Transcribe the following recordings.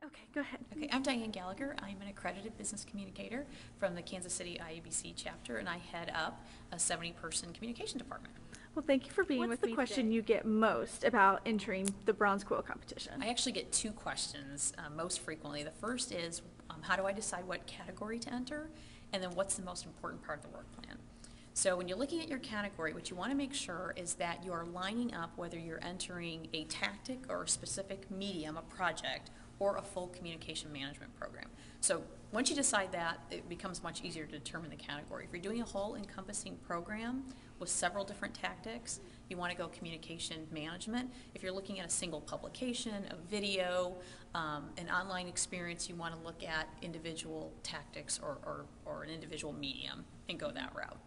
Okay, go ahead. Okay, I'm Diane Gallagher. I'm an accredited business communicator from the Kansas City IABC chapter, and I head up a 70-person communication department. Well, thank you for being with me. What's the question you get most about entering the Bronze Quill competition? I actually get two questions most frequently. The first is, how do I decide what category to enter? And then what's the most important part of the work plan? So when you're looking at your category, what you want to make sure is that you are lining up whether you're entering a tactic or a specific medium, a project, or a full communication management program. So once you decide that, it becomes much easier to determine the category. If you're doing a whole encompassing program with several different tactics, you want to go communication management. If you're looking at a single publication, a video, an online experience, you want to look at individual tactics or an individual medium and go that route.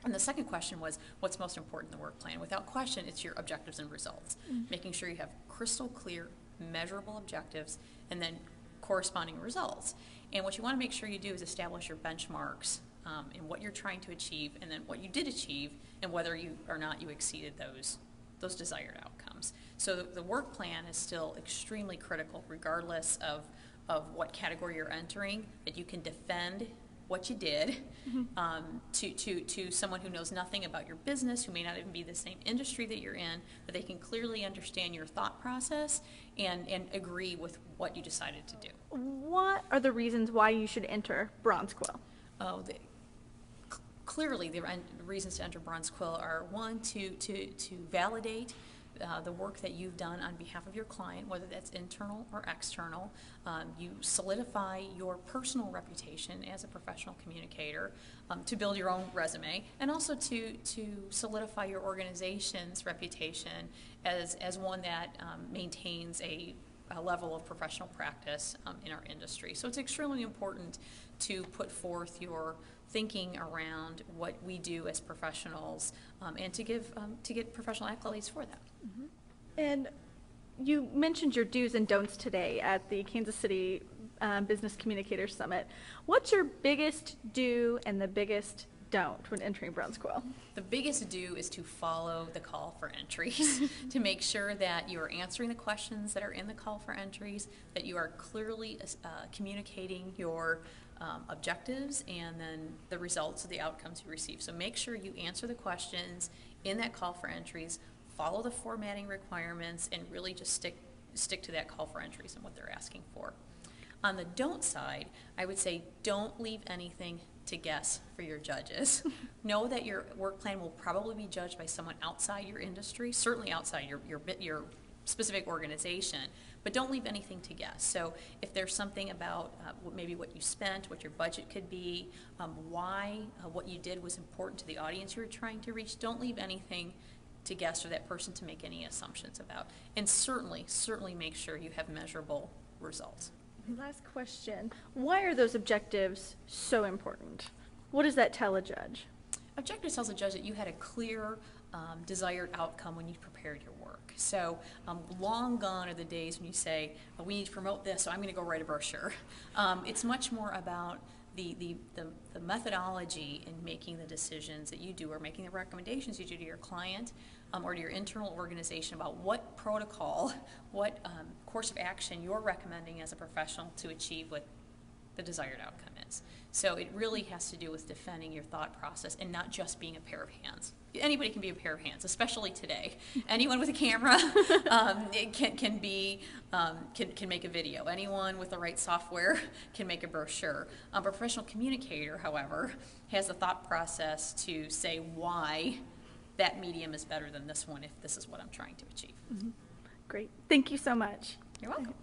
And the second question was, what's most important in the work plan? Without question, it's your objectives and results. Making sure you have crystal clear, measurable objectives and then corresponding results. And what you want to make sure you do is establish your benchmarks in what you're trying to achieve and then what you did achieve and whether you or not you exceeded those desired outcomes. So the work plan is still extremely critical regardless of what category you're entering, that you can defend what you did to someone who knows nothing about your business, who may not even be the same industry that you're in, but they can clearly understand your thought process and agree with what you decided to do. What are the reasons why you should enter Bronze Quill? Clearly the reasons to enter Bronze Quill are, one, to validate the work that you've done on behalf of your client, whether that's internal or external. You solidify your personal reputation as a professional communicator, to build your own resume, and also to solidify your organization's reputation as one that maintains a level of professional practice in our industry. So it's extremely important to put forth your thinking around what we do as professionals and to get professional accolades for that. And you mentioned your do's and don'ts today at the Kansas City Business Communicators Summit. What's your biggest do and the biggest don't when entering Bronze Quill? The biggest do is to follow the call for entries, to make sure that you are answering the questions that are in the call for entries, that you are clearly communicating your objectives and then the results of the outcomes you receive. So make sure you answer the questions in that call for entries, follow the formatting requirements, and really just stick to that call for entries and what they're asking for. On the don't side, I would say don't leave anything to guess for your judges. Know that your work plan will probably be judged by someone outside your industry, certainly outside your specific organization, but don't leave anything to guess. So if there's something about maybe what you spent, what your budget could be, why what you did was important to the audience you were trying to reach, don't leave anything to guess or that person to make any assumptions about. And certainly make sure you have measurable results. Last question. Why are those objectives so important? What does that tell a judge? Objectives tells a judge that you had a clear desired outcome when you prepared your work. So long gone are the days when you say, oh, we need to promote this, so I'm going to go write a brochure. It's much more about the methodology in making the decisions that you do or making the recommendations you do to your client or to your internal organization about what protocol, what course of action you're recommending as a professional to achieve what the desired outcome is. So it really has to do with defending your thought process and not just being a pair of hands. Anybody can be a pair of hands, especially today. Anyone with a camera can make a video. Anyone with the right software can make a brochure. A professional communicator, however, has the thought process to say why that medium is better than this one if this is what I'm trying to achieve. Great. Thank you so much. You're welcome.